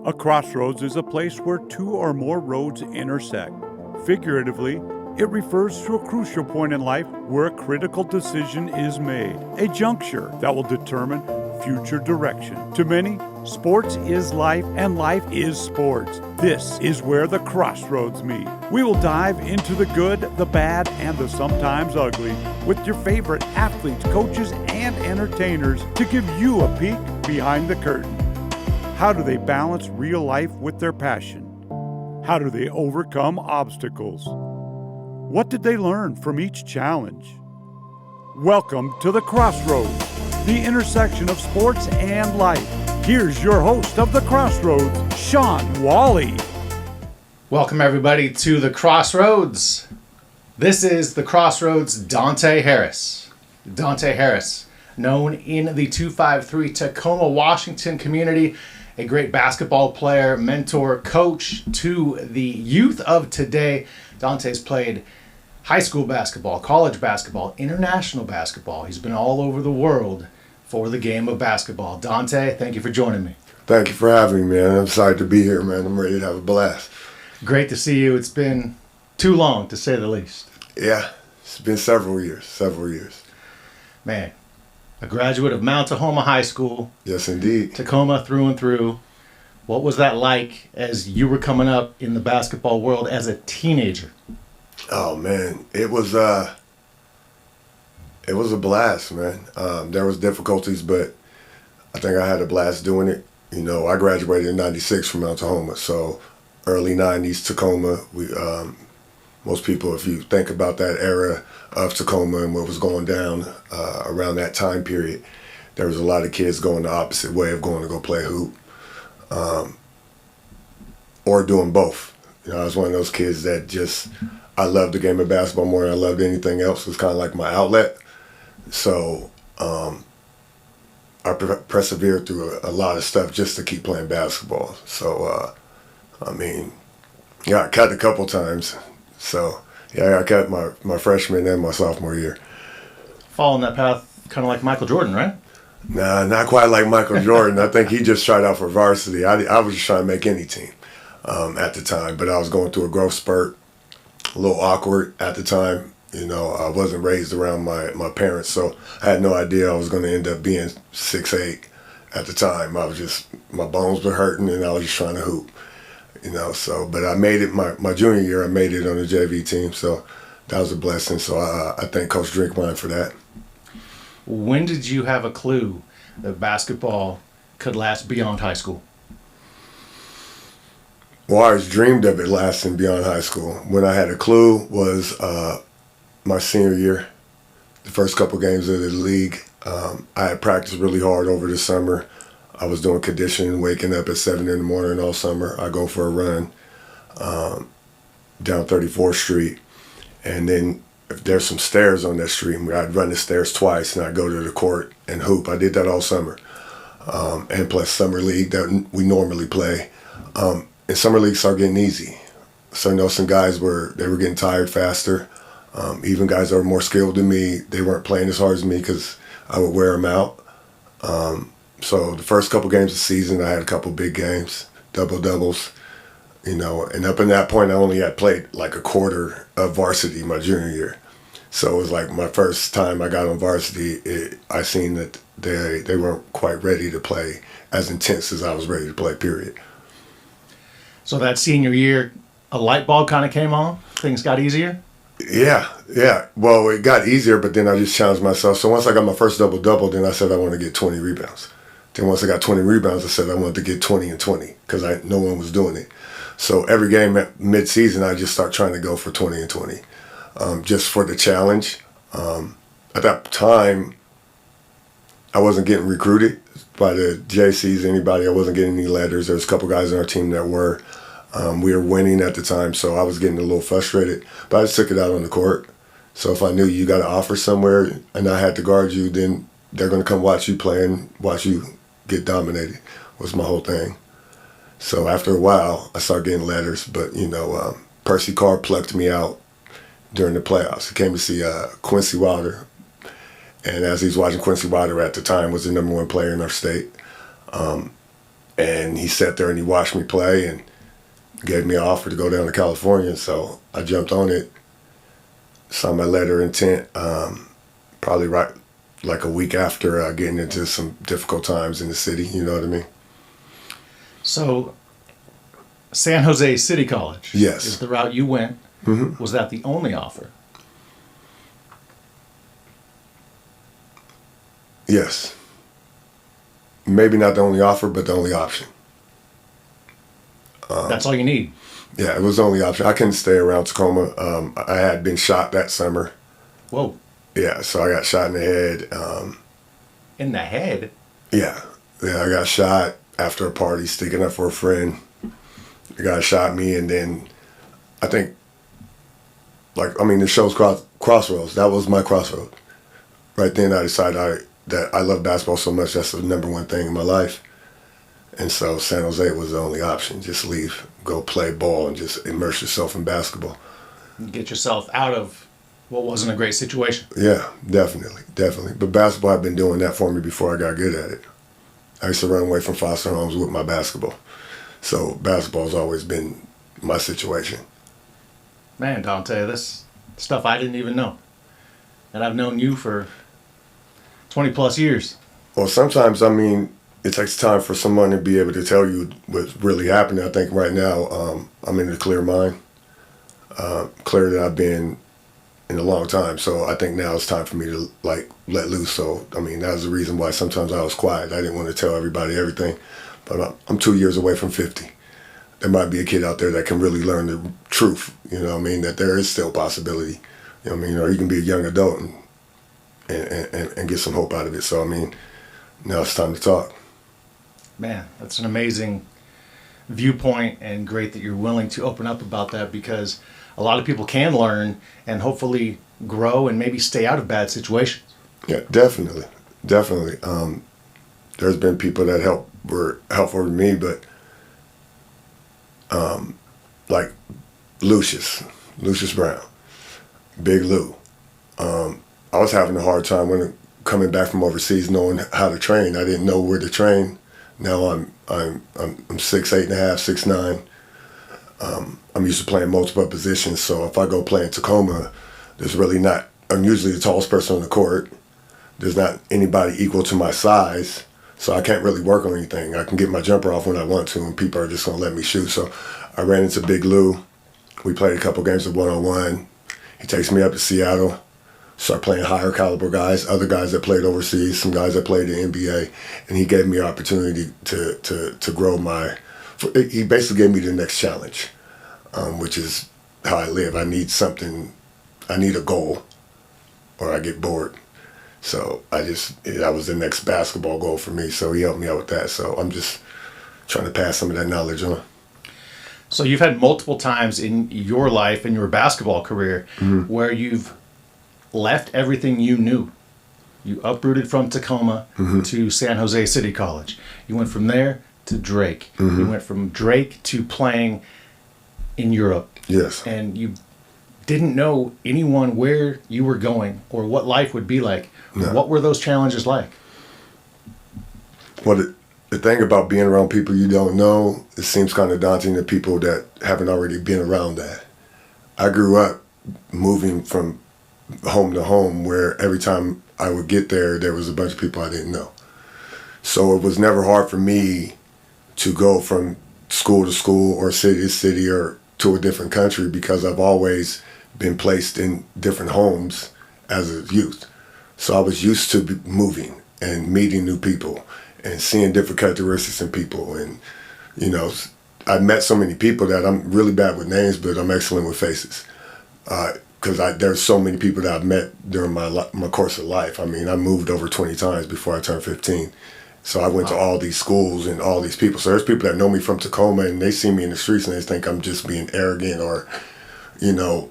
A crossroads is a place where two or more roads intersect. Figuratively, it refers to a crucial point in life where a critical decision is made, a juncture that will determine future direction. To many, sports is life and life is sports. This is where the crossroads meet. We will dive into the good, the bad, and the sometimes ugly with your favorite athletes, coaches, and entertainers to give you a peek behind the curtain. How do they balance real life with their passion? How do they overcome obstacles? What did they learn from each challenge? Welcome to the Crossroads, the intersection of sports and life. Here's your host of the Crossroads, Sean Wally. Welcome everybody to the Crossroads. This is the Crossroads Dontay Harris. Dontay Harris, known in the 253 Tacoma, Washington community, a great basketball player, mentor, coach to the youth of today. Dontay's played high school basketball, college basketball, international basketball. He's been all over the world for the game of basketball. Dontay, thank you for joining me. Thank you for having me, man. I'm excited to be here, man. I'm ready to have a blast. Great to see you. It's been too long, to say the least. Yeah, it's been several years. Man, a graduate of Mount Tahoma High School. Yes, indeed. Tacoma through and through. What was that like as you were coming up in the basketball world as a teenager? Oh, man. It was a blast, man. There was difficulties, but I think I had a blast doing it. You know, I graduated in 96 from Mount Tahoma, so early 90s Tacoma. Most people, if you think about that era of Tacoma and what was going down around that time period, there was a lot of kids going the opposite way of going to go play hoop or doing both. You know, I was one of those kids that just, I loved the game of basketball more than I loved anything else. It was kind of like my outlet. So I persevered through a lot of stuff just to keep playing basketball. So, I got cut a couple times. So, yeah, I got cut my freshman and my sophomore year. Following that path, kind of like Michael Jordan, right? Nah, not quite like Michael Jordan. I think he just tried out for varsity. I was just trying to make any team at the time, but I was going through a growth spurt, a little awkward at the time. You know, I wasn't raised around my parents, so I had no idea I was going to end up being 6'8" at the time. My bones were hurting, and I was just trying to hoop. You know, so, but I made it my junior year. I made it on the JV team, so that was a blessing. So I thank Coach Drinkmine for that. When did you have a clue that basketball could last beyond high school? Well, I always dreamed of it lasting beyond high school. When I had a clue was my senior year, the first couple games of the league. I had practiced really hard over the summer. I was doing conditioning, waking up at 7 in the morning all summer. I go for a run down 34th Street. And then if there's some stairs on that street, I'd run the stairs twice and I'd go to the court and hoop. I did that all summer. And plus summer league that we normally play. And summer league started getting easy. So I know some guys were getting tired faster. Even guys that were more skilled than me, they weren't playing as hard as me because I would wear them out. So the first couple games of the season, I had a couple big games, doubles, you know, and up in that point, I only had played like a quarter of varsity my junior year. So it was like my first time I got on varsity, I seen that they weren't quite ready to play as intense as I was ready to play, period. So that senior year, a light bulb kind of came on? Things got easier? Yeah. Well, it got easier, but then I just challenged myself. So once I got my first double-double, then I said I wanted to get 20 rebounds. Then once I got 20 rebounds, I said I wanted to get 20 and 20 because no one was doing it. So every game at mid-season, I just start trying to go for 20 and 20 just for the challenge. At that time, I wasn't getting recruited by the JCs, anybody. I wasn't getting any letters. There was a couple guys on our team that were. We were winning at the time, so I was getting a little frustrated. But I just took it out on the court. So if I knew you got an offer somewhere and I had to guard you, then they're going to come watch you play and watch you get dominated was my whole thing. So after a while, I started getting letters. But, you know, Percy Carr plucked me out during the playoffs. He came to see Quincy Wilder. And as he's watching, Quincy Wilder at the time was the #1 player in our state. And he sat there and he watched me play and gave me an offer to go down to California. And so I jumped on it, signed my letter of intent, probably right like a week after getting into some difficult times in the city, you know what I mean? So, San Jose City College Yes. is the route you went. Mm-hmm. Was that the only offer? Yes. Maybe not the only offer, but the only option. That's all you need. Yeah, it was the only option. I couldn't stay around Tacoma. I had been shot that summer. Whoa. Yeah, so I got shot in the head. In the head? Yeah, I got shot after a party, sticking up for a friend. The guy shot me, and then I think, the show's Crossroads. That was my crossroad. Right then, I decided that I love basketball so much. That's the number one thing in my life. And so San Jose was the only option. Just leave, go play ball, and just immerse yourself in basketball. Get yourself out of what wasn't a great situation. Yeah, definitely. But basketball had been doing that for me before I got good at it. I used to run away from foster homes with my basketball. So basketball's always been my situation. Man, Dontay, this stuff I didn't even know. And I've known you for 20 plus years. Well, sometimes, it takes time for someone to be able to tell you what's really happening. I think right now I'm in a clear mind, clearer than I've been in a long time. So I think now it's time for me to let loose. So that was the reason why sometimes I was quiet. I didn't want to tell everybody everything, but I'm 2 years away from 50. There might be a kid out there that can really learn the truth. That there is still possibility. Or you can be a young adult and get some hope out of it. So now it's time to talk. Man, that's an amazing viewpoint, and great that you're willing to open up about that, because a lot of people can learn and hopefully grow and maybe stay out of bad situations. Yeah, definitely. There's been people that were helpful to me, but like Lucius Brown, Big Lou. I was having a hard time when coming back from overseas, knowing how to train. I didn't know where to train. Now I'm 6'8.5", 6'9". I'm used to playing multiple positions, so if I go play in Tacoma, I'm usually the tallest person on the court. There's not anybody equal to my size, so I can't really work on anything. I can get my jumper off when I want to, and people are just going to let me shoot. So I ran into Big Lou. We played a couple games of one-on-one. He takes me up to Seattle, start playing higher caliber guys, other guys that played overseas, some guys that played in the NBA, and he gave me an opportunity to grow he basically gave me the next challenge, which is how I live. I need a goal, or I get bored. So that was the next basketball goal for me. So he helped me out with that. So I'm just trying to pass some of that knowledge on. So you've had multiple times in your life, in your basketball career, where you've left everything you knew. You uprooted from Tacoma to San Jose City College. You went from there to Drake. You went from Drake to playing in Europe. Yes. And you didn't know anyone where you were going or what life would be like. No. What were those challenges like? Well, the thing about being around people you don't know, it seems kind of daunting to people that haven't already been around that. I grew up moving from home to home, where every time I would get there was a bunch of people I didn't know. So it was never hard for me to go from school to school or city to city or to a different country, because I've always been placed in different homes as a youth. So I was used to moving and meeting new people and seeing different characteristics in people. And, I met so many people that I'm really bad with names, but I'm excellent with faces. Because there's so many people that I've met during my course of life. I moved over 20 times before I turned 15. So I went to all these schools and all these people. So there's people that know me from Tacoma, and they see me in the streets and they think I'm just being arrogant, or,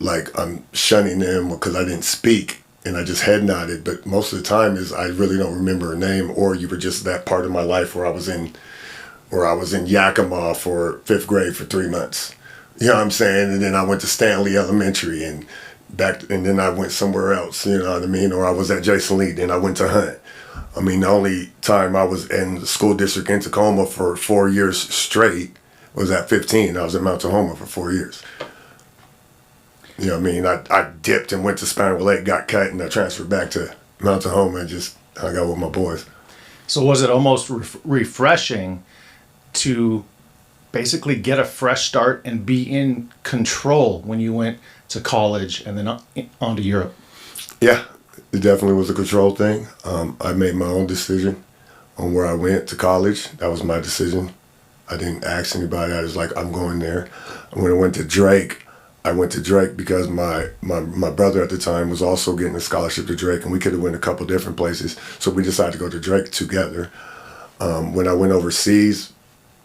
like I'm shunning them because I didn't speak and I just head nodded. But most of the time I really don't remember a name, or you were just that part of my life where I was in Yakima for 5th grade for 3 months. You know what I'm saying? And then I went to Stanley Elementary and then I went somewhere else, you know what I mean? Or I was at Jason Lee, then I went to Hunt. I mean, the only time I was in the school district in Tacoma for 4 years straight was at 15. I was at Mount Tahoma for 4 years. You know what I mean? I dipped and went to Spaniel Lake, got cut, and I transferred back to Mount Tahoma and just hung out with my boys. So was it almost refreshing to basically get a fresh start and be in control when you went to college and then on to Europe? Yeah, it definitely was a control thing. I made my own decision on where I went to college. That was my decision. I didn't ask anybody. I was like, I'm going there. When I went to Drake, I went to Drake because my brother at the time was also getting a scholarship to Drake, and we could have went a couple different places. So we decided to go to Drake together. When I went overseas,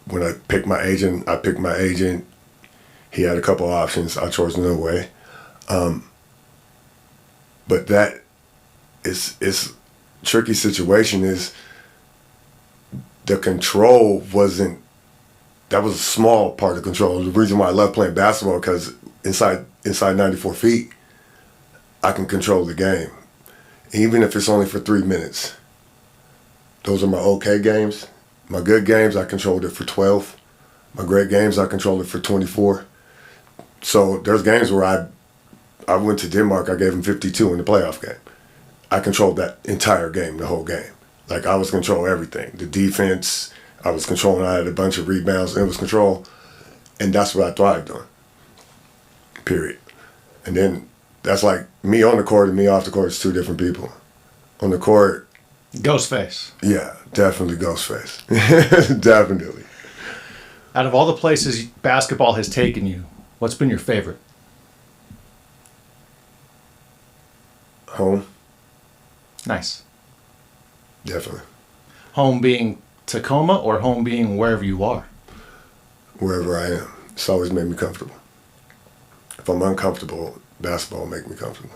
when I picked my agent. He had a couple options. I chose no way. But that is tricky situation is the control wasn't, that was a small part of control. The reason why I love playing basketball, because inside 94 feet, I can control the game. Even if it's only for 3 minutes. Those are my okay games. My good games, I controlled it for 12. My great games, I controlled it for 24. So there's games where I went to Denmark, I gave them 52 in the playoff game. I controlled that entire game, the whole game. Like, I was controlling everything. The defense, I was controlling. I had a bunch of rebounds. It was control. And that's what I thrived on. Period. And then that's like me on the court and me off the court is two different people. On the court, Ghostface. yeah, definitely Ghostface. Definitely. Out of all the places basketball has taken you, what's been your favorite? Home, Nice. definitely. Home being Tacoma or home being wherever you are? Wherever I am, it's always made me comfortable. If I'm uncomfortable, basketball will make me comfortable.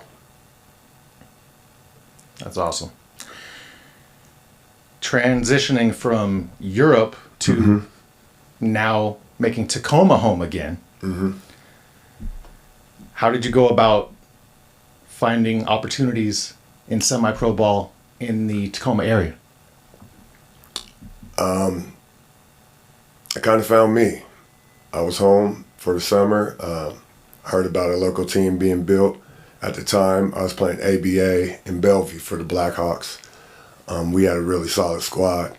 That's awesome. Transitioning from Europe to now making Tacoma home again. How did you go about finding opportunities in semi-pro ball in the Tacoma area? I kind of found me. I was home for the summer. Heard about a local team being built. At the time, I was playing ABA in Bellevue for the Blackhawks. We had a really solid squad,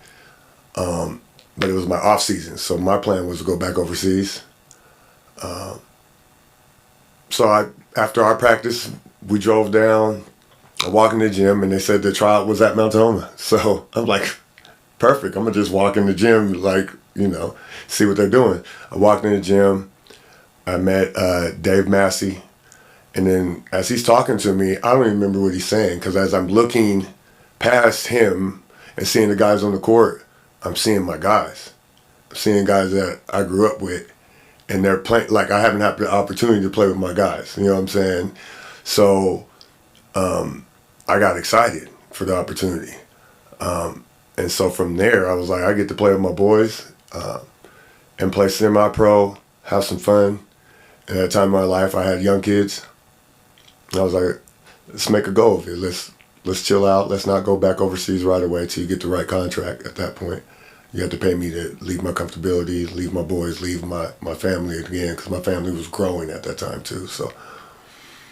but it was my off season, so my plan was to go back overseas. So after our practice, we drove down. I walked in the gym, and they said the tryout was at Mount Tahoma. So I'm like, perfect. I'm gonna just walk in the gym, like, see what they're doing. I walked in the gym. I met Dave Massey, and then as he's talking to me, I don't even remember what he's saying, because as I'm looking past him and seeing the guys on the court, I'm seeing my guys. I'm seeing guys that I grew up with, and they're playing, like, I haven't had the opportunity to play with my guys. You know what I'm saying? So I got excited for the opportunity. And so from there, I was like, I get to play with my boys and play semi-pro, have some fun. And at that time in my life, I had young kids. And I was like, let's make a go of it. Let's chill out. Let's not go back overseas right away till you get the right contract. At that point, you have to pay me to leave my comfortability, leave my boys, leave my family again, because my family was growing at that time too. So.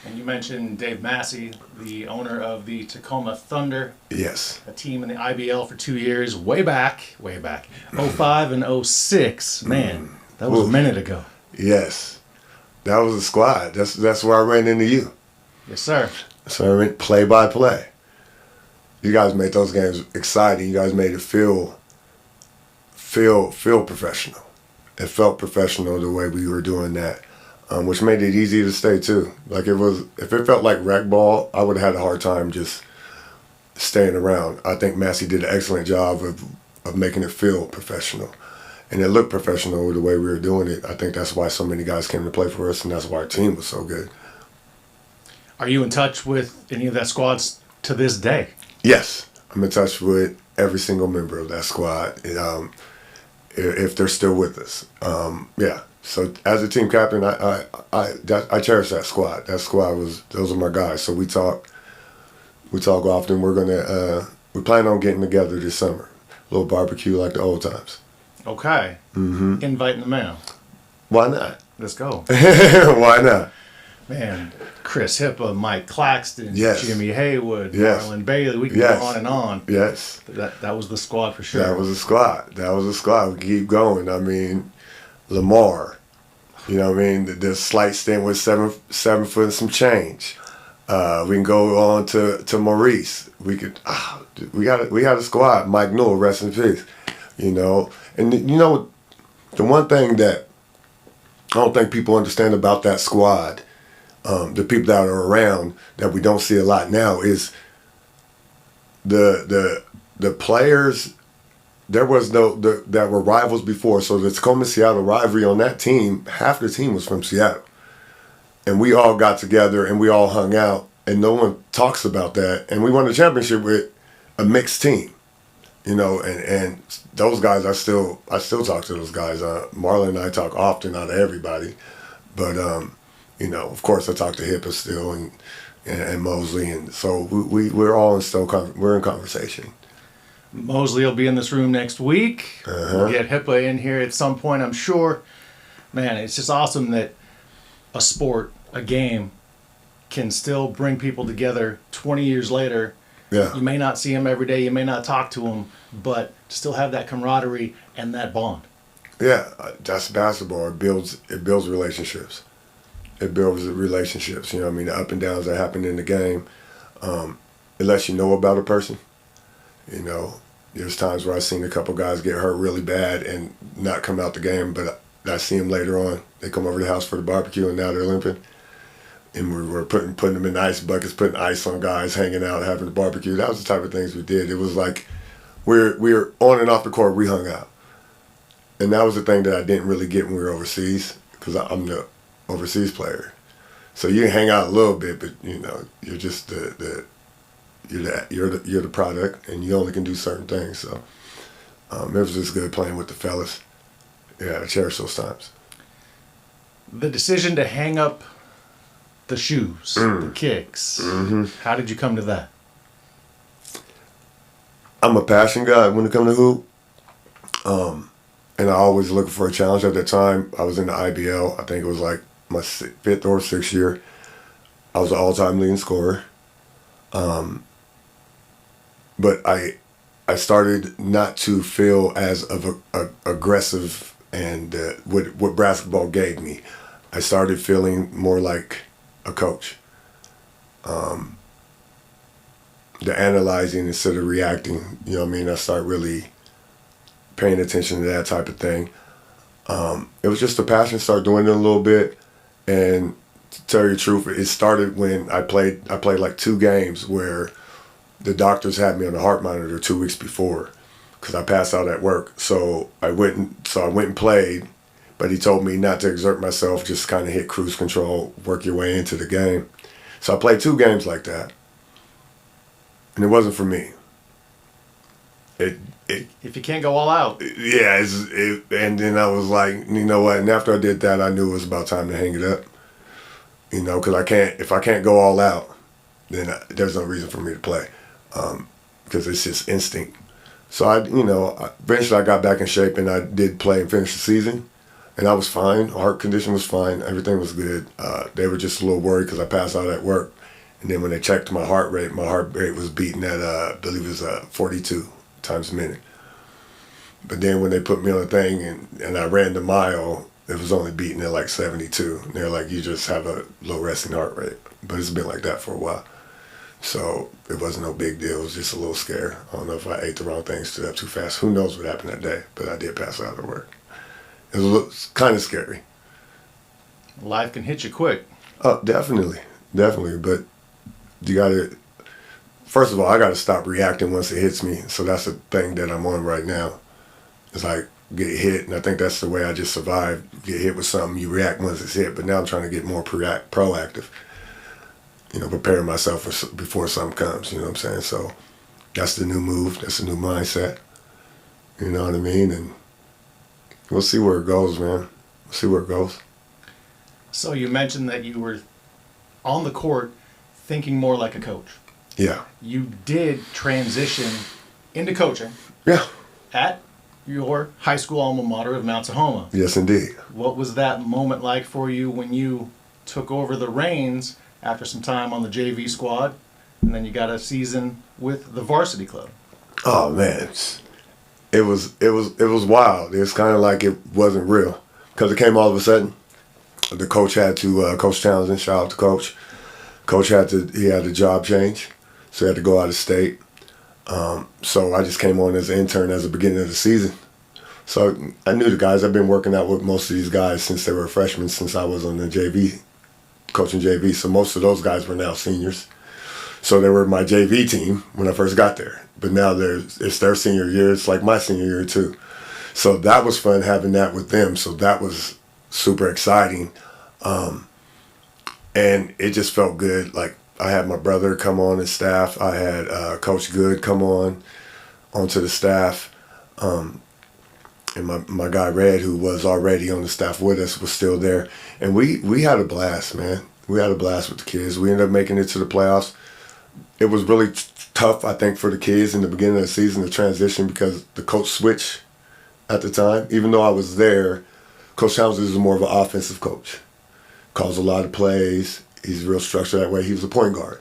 And you mentioned Dave Massey, the owner of the Tacoma Thunder. Yes. A team in the IBL for 2 years, way back. 05 and 06. Man, that was a minute ago. Yes. That was a squad. That's where I ran into you. Yes, sir. So I went play by play. You guys made those games exciting. You guys made it feel professional. It felt professional the way we were doing that. Which made it easy to stay too. Like, if it felt like rec ball, I would have had a hard time just staying around. I think Massey did an excellent job of making it feel professional. And it looked professional the way we were doing it. I think that's why so many guys came to play for us, and that's why our team was so good. Are you in touch with any of that squads to this day? Yes. I'm in touch with every single member of that squad, if they're still with us. Yeah. So as a team captain, I cherish that squad. That squad those are my guys. So we talk often. We're gonna We plan on getting together this summer. A little barbecue like the old times. Okay. Mm-hmm. Invite in the mail. Why not? Let's go. Why not? Man, Chris Hippa, Mike Claxton, Yes. Jimmy Haywood, Yes. Marlon Bailey. We can Yes. go on and on. Yes. That was the squad for sure. That was a squad. We keep going. I mean, Lamar. You know what I mean? The slight stint with 7 foot and some change. We can go on to Maurice. We got a squad. Mike Newell, rest in peace. You know, and you know, the one thing that I don't think people understand about that squad, the people that are around that we don't see a lot now, is the players. There was that were rivals before. So the Tacoma-Seattle rivalry on that team, half the team was from Seattle. And we all got together and we all hung out, and no one talks about that. And we won the championship with a mixed team, you know. And those guys, I still talk to those guys. Marlon and I talk often, not to everybody, but you know, of course, I talk to Hippa still and Mosley, and so we're all we're in conversation. Mosley will be in this room next week. We'll get Hippa in here at some point, I'm sure. Man, it's just awesome that a sport, a game, can still bring people together 20 years later. Yeah. You may not see them every day, you may not talk to them, but still have that camaraderie and that bond. Yeah, that's basketball. It builds relationships. It builds relationships. You know what I mean? The up and downs that happen in the game. It lets you know about a person. You know, there's times where I've seen a couple guys get hurt really bad and not come out the game, but I see them later on. They come over to the house for the barbecue, and now they're limping. And we're putting them in ice buckets, putting ice on guys, hanging out, having the barbecue. That was the type of things we did. It was like we're on and off the court, we hung out. And that was the thing that I didn't really get when we were overseas, because I'm the overseas player. So you can hang out a little bit, but you know, you're just you're the product, and you only can do certain things. So it was just good playing with the fellas. Yeah, I cherish those times. The decision to hang up the shoes, the kicks. Mm-hmm. How did you come to that? I'm a passion guy when it comes to hoop. And I always looking for a challenge. At that time, I was in the IBL. I think it was like my 5th or 6th year. I was an all-time leading scorer. But I started not to feel as aggressive and what basketball gave me. I started feeling more like a coach. The analyzing instead of reacting, you know what I mean? I started really paying attention to that type of thing. It was just a passion, started doing it a little bit. And to tell you the truth, it started when I played like 2 games where the doctors had me on the heart monitor 2 weeks before because I passed out at work. So I went and played, but he told me not to exert myself, just kind of hit cruise control, work your way into the game. So I played 2 games like that, and it wasn't for me. If you can't go all out. Yeah, and then I was like, you know what? And after I did that, I knew it was about time to hang it up. You know, because if I can't go all out, then there's no reason for me to play, because it's just instinct. So eventually I got back in shape and I did play and finish the season, and I was fine. Heart condition was fine. Everything was good. They were just a little worried because I passed out at work, and then when they checked my heart rate was beating at I believe it was 42 times a minute. But then when they put me on the thing and I ran the mile, it was only beating at like 72. And they're like, you just have a low resting heart rate. But it's been like that for a while. So it wasn't no big deal. It was just a little scare. I don't know if I ate the wrong thing, stood up too fast. Who knows what happened that day? But I did pass out at work. It was kind of scary. Life can hit you quick. Oh, definitely. But you got to, first of all, I got to stop reacting once it hits me. So that's the thing that I'm on right now. It's like get hit, and I think that's the way I just survived. Get hit with something, you react once it's hit. But now I'm trying to get more proactive. You know, preparing myself before something comes. You know what I'm saying? So that's the new move. That's the new mindset. You know what I mean? And we'll see where it goes, man. We'll see where it goes. So you mentioned that you were on the court thinking more like a coach. Yeah. You did transition into coaching Yeah. at your high school alma mater of Mount Tahoma. Yes, indeed. What was that moment like for you when you took over the reins after some time on the JV squad, and then you got a season with the varsity club? Oh man, it was wild. It's kind of like it wasn't real because it came all of a sudden. The coach had to Coach Townsend, shout out to Coach. Coach had a job change, so he had to go out of state. So I just came on as an intern as the beginning of the season. So I knew the guys. I've been working out with most of these guys since they were freshmen, since I was on the JV, coaching JV. So most of those guys were now seniors. So they were my JV team when I first got there. But now it's their senior year. It's like my senior year too. So that was fun having that with them. So that was super exciting. And it just felt good. Like I had my brother come on as staff. I had Coach Good come onto the staff. And my guy Red, who was already on the staff with us, was still there. And we had a blast, man. We had a blast with the kids. We ended up making it to the playoffs. It was really tough, I think, for the kids in the beginning of the season to transition because the coach switched at the time. Even though I was there, Coach Townsend is more of an offensive coach. Calls a lot of plays. He's real structured that way. He was a point guard.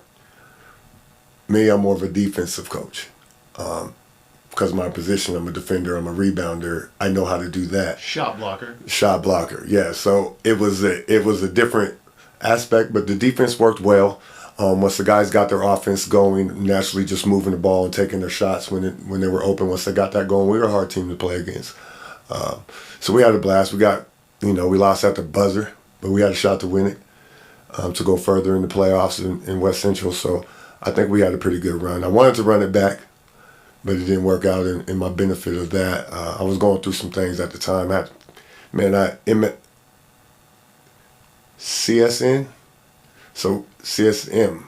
Me, I'm more of a defensive coach. Because of my position, I'm a defender, I'm a rebounder. I know how to do that. Shot blocker. Shot blocker, yeah. So it was a different aspect, but the defense worked well. Once the guys got their offense going, naturally just moving the ball and taking their shots when they were open. Once they got that going, we were a hard team to play against. So we had a blast. We lost at the buzzer, but we had a shot to win it, to go further in the playoffs in West Central. So I think we had a pretty good run. I wanted to run it back, but it didn't work out in my benefit of that. I was going through some things at the time. CSN, so CSM,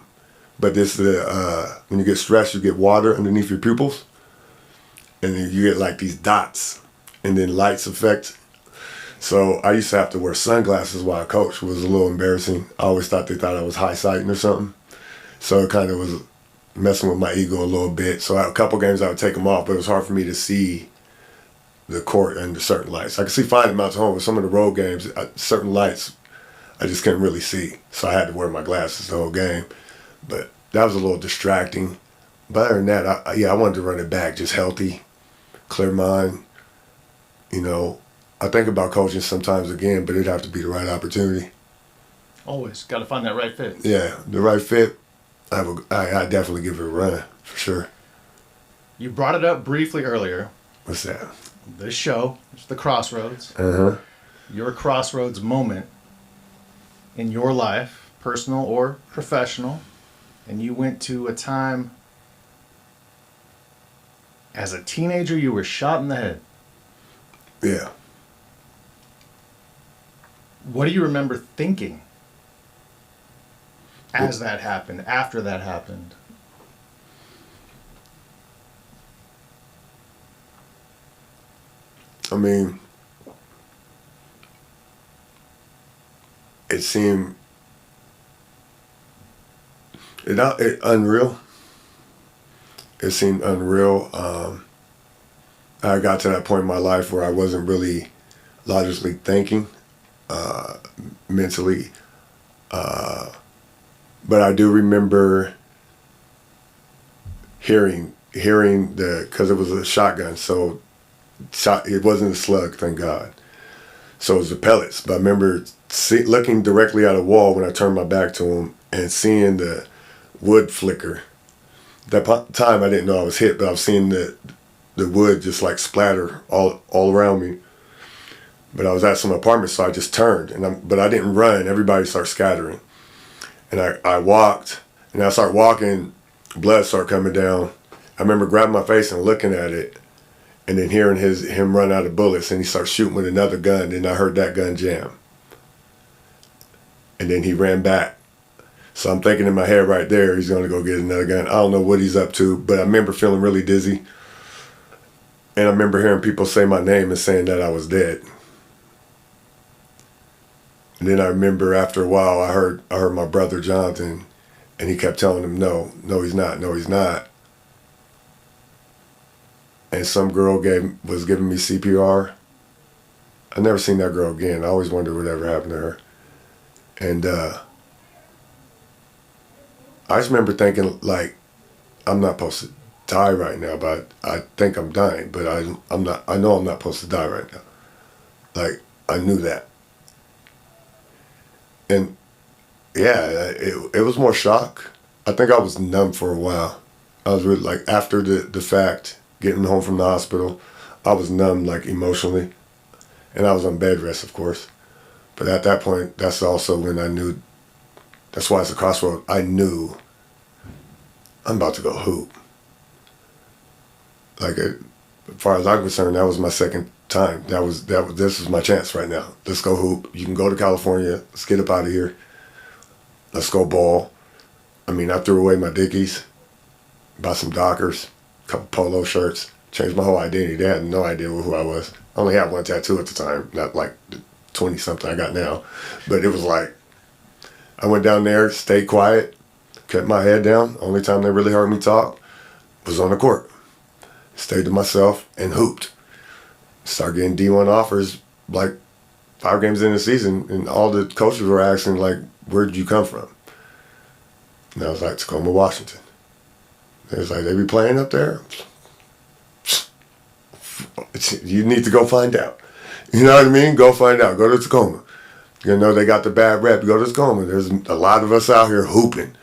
but this when you get stressed, you get water underneath your pupils, and then you get like these dots, and then lights affect. So I used to have to wear sunglasses while I coached. It was a little embarrassing. I always thought they thought I was high sighting or something, so it kind of was messing with my ego a little bit. So a couple games I would take them off, but it was hard for me to see the court under certain lights. I could see fine at Mount Tahoma, but some of the road games, certain lights, I just couldn't really see. So I had to wear my glasses the whole game. But that was a little distracting. But other than that, I wanted to run it back, just healthy, clear mind. I think about coaching sometimes again, but it'd have to be the right opportunity. Always got to find that right fit. Yeah, the right fit. I definitely give it a run, for sure. You brought it up briefly earlier. What's that? This show, it's the Crossroads. Uh-huh. Your Crossroads moment in your life, personal or professional, and you went to a time as a teenager you were shot in the head. Yeah. What do you remember thinking as that happened, after that happened? I mean, it seemed unreal. It seemed unreal. I got to that point in my life where I wasn't really logically thinking, mentally. But I do remember hearing because it was a shotgun, so it wasn't a slug, thank God. So it was the pellets. But I remember looking directly at a wall when I turned my back to him and seeing the wood flicker. That time I didn't know I was hit, but I was seeing the wood just like splatter all around me. But I was at some apartments, so I just turned, but I didn't run. Everybody started scattering. And I walked, and I started walking, blood started coming down. I remember grabbing my face and looking at it, and then hearing him run out of bullets, and he started shooting with another gun, and I heard that gun jam. And then he ran back. So I'm thinking in my head right there, he's going to go get another gun. I don't know what he's up to, but I remember feeling really dizzy. And I remember hearing people say my name and saying that I was dead. And then I remember after a while, I heard my brother Jonathan, And he kept telling him, no, he's not, no, he's not. And some girl was giving me CPR. I never seen that girl again. I always wondered whatever happened to her. And I just remember thinking, like, I'm not supposed to die right now, but I think I'm dying, but I'm not. I know I'm not supposed to die right now. Like, I knew that. And yeah, it was more shock. I think I was numb for a while. I was really, like, after the fact, getting home from the hospital, I was numb, like, emotionally. And I was on bed rest, of course. But at that point, that's also when I knew, that's why it's a crossroad. I knew I'm about to go hoop. Like, as far as I'm concerned, that was my second time. This was my chance right now. Let's go hoop. You can go to California. Let's get up out of here. Let's go ball. I mean, I threw away my Dickies, bought some Dockers, a couple polo shirts, changed my whole identity. They had no idea who I was. I only had one tattoo at the time, not like the 20-something I got now. But it was like, I went down there, stayed quiet, kept my head down. Only time they really heard me talk was on the court. Stayed to myself and hooped. Started getting D1 offers like 5 games in the season, and all the coaches were asking, like, where did you come from? And I was like, Tacoma, Washington. They was like, they be playing up there? You need to go find out. You know what I mean? Go find out. Go to Tacoma. You know, they got the bad rep. Go to Tacoma. There's a lot of us out here hooping.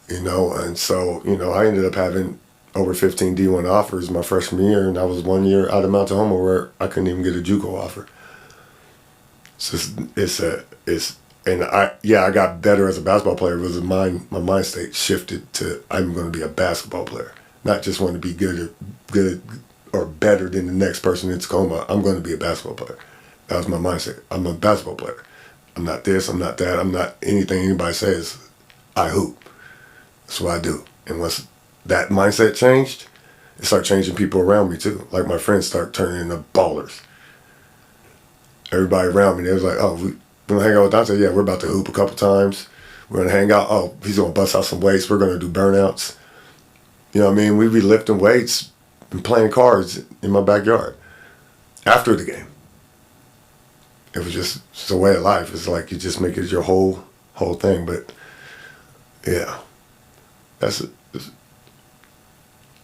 You know, and so, you know, I ended up having over 15 D1 offers my freshman year, and I was 1 year out of Mount Tahoma where I couldn't even get a JUCO offer. I got better as a basketball player. It was my mind state shifted to, I'm going to be a basketball player, not just want to be good or better than the next person in Tacoma. I'm going to be a basketball player. That was my mindset. I'm a basketball player. I'm not this, I'm not that, I'm not anything anybody says. I hoop. That's what I do. And once that mindset changed, it started changing people around me too. Like, my friends start turning into ballers. Everybody around me, they was like, oh, we're going to hang out with Dontay? Yeah, we're about to hoop a couple times. We're going to hang out. Oh, he's going to bust out some weights. We're going to do burnouts. You know what I mean? We'd be lifting weights and playing cards in my backyard after the game. It was just a way of life. It's like you just make it your whole thing. But yeah,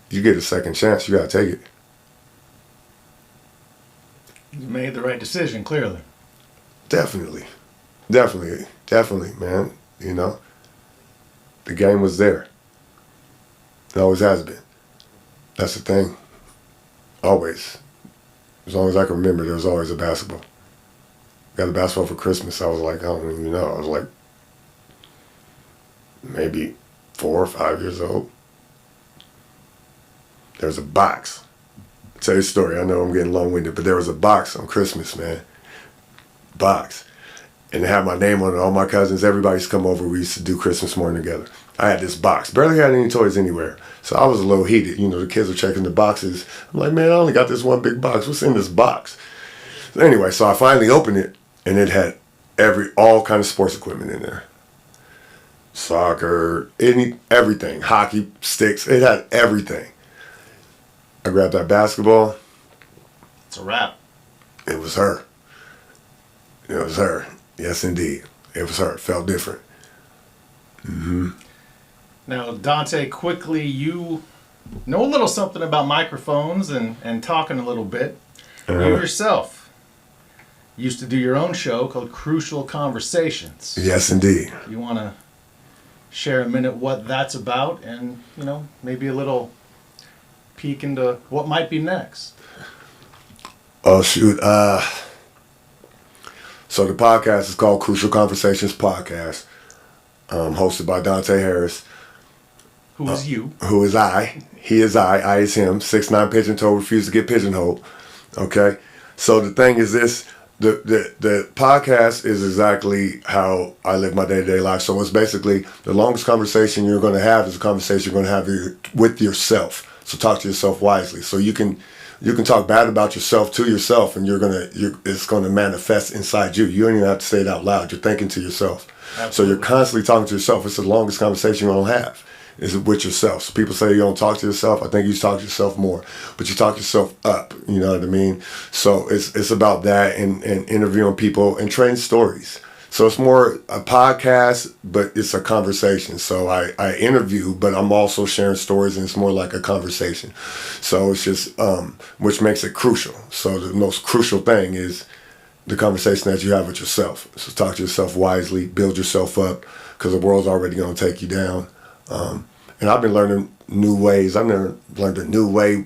you get a second chance, you got to take it. You made the right decision, clearly. Definitely, man. You know, the game was there. It always has been. That's the thing. Always. As long as I can remember, there was always a basketball. Got a basketball for Christmas. I was like, I don't even know. I was like maybe 4 or 5 years old. There was a box. I'll tell you a story. I know I'm getting long-winded, but there was a box on Christmas, man. Box. And it had my name on it. All my cousins, everybody used to come over. We used to do Christmas morning together. I had this box. Barely had any toys anywhere. So I was a little heated. You know, the kids were checking the boxes. I'm like, man, I only got this one big box. What's in this box? So anyway, so I finally opened it, and it had all kind of sports equipment in there. Soccer, everything. Hockey, sticks. It had everything. I grabbed that basketball. It's a wrap. It was her. It was her. Yes, indeed. It was her. It felt different. Mm-hmm. Now, Dontay, quickly, you know a little something about microphones and talking a little bit. You yourself used to do your own show called Crucial Conversations. Yes, indeed. You want to share a minute what that's about and, you know, maybe a little peek into what might be next? Oh, shoot. So the podcast is called Crucial Conversations Podcast, hosted by Dontay Harris. Who is you? Who is I? He is I is him. 6'9" pigeon toe, refuse to get pigeonholed. Okay? So the thing is this, the podcast is exactly how I live my day-to-day life. So it's basically the longest conversation you're going to have is a conversation you're going to have with yourself. So talk to yourself wisely. So you can you can talk bad about yourself to yourself, and it's gonna manifest inside you. You don't even have to say it out loud. You're thinking to yourself. Absolutely. So you're constantly talking to yourself. It's the longest conversation you're gonna have. Is with yourself. So people say you don't talk to yourself. I think you talk to yourself more, but you talk yourself up. You know what I mean? So it's about that and interviewing people and trading stories. So it's more a podcast, but it's a conversation. So I interview, but I'm also sharing stories, and it's more like a conversation. So it's just, which makes it crucial. So the most crucial thing is the conversation that you have with yourself. So talk to yourself wisely, build yourself up, because the world's already going to take you down. And I've been learning new ways. I've never learned a new way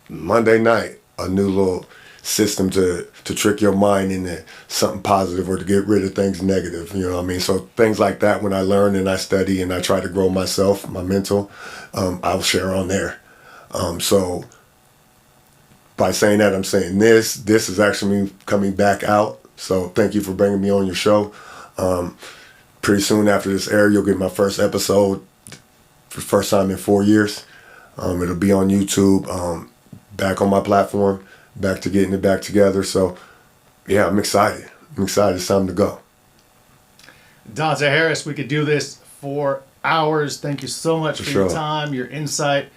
Monday night, a new little system to trick your mind into something positive or to get rid of things negative. You know what I mean? So things like that, when I learn and I study and I try to grow myself, my mental, I'll share on there. So by saying that, I'm saying this is actually coming back out. So thank you for bringing me on your show. Pretty soon after this air, you'll get my first episode for the first time in 4 years. It'll be on YouTube, back on my platform, back to getting it back together. So, yeah, I'm excited. It's time to go. Dontay Harris, we could do this for hours. Thank you so much for your time, your insight,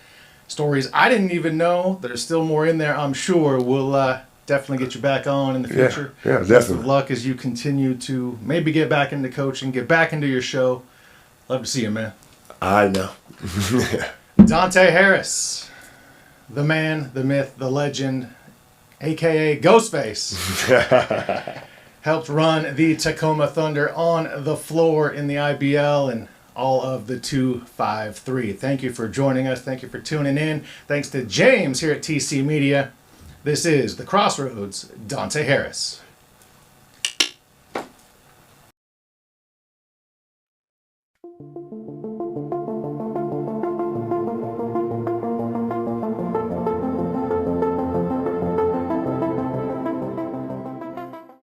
stories I didn't even know. There's still more in there, I'm sure. We'll definitely get you back on in the future. Yeah, definitely. Best of luck as you continue to maybe get back into coaching, get back into your show. Love to see you, man. I know. Dontay Harris, the man, the myth, the legend, a.k.a. Ghostface, helped run the Tacoma Thunder on the floor in the IBL and all of the 253. Thank you for joining us. Thank you for tuning in. Thanks to James here at TC Media. This is The Crossroads, Dontay Harris.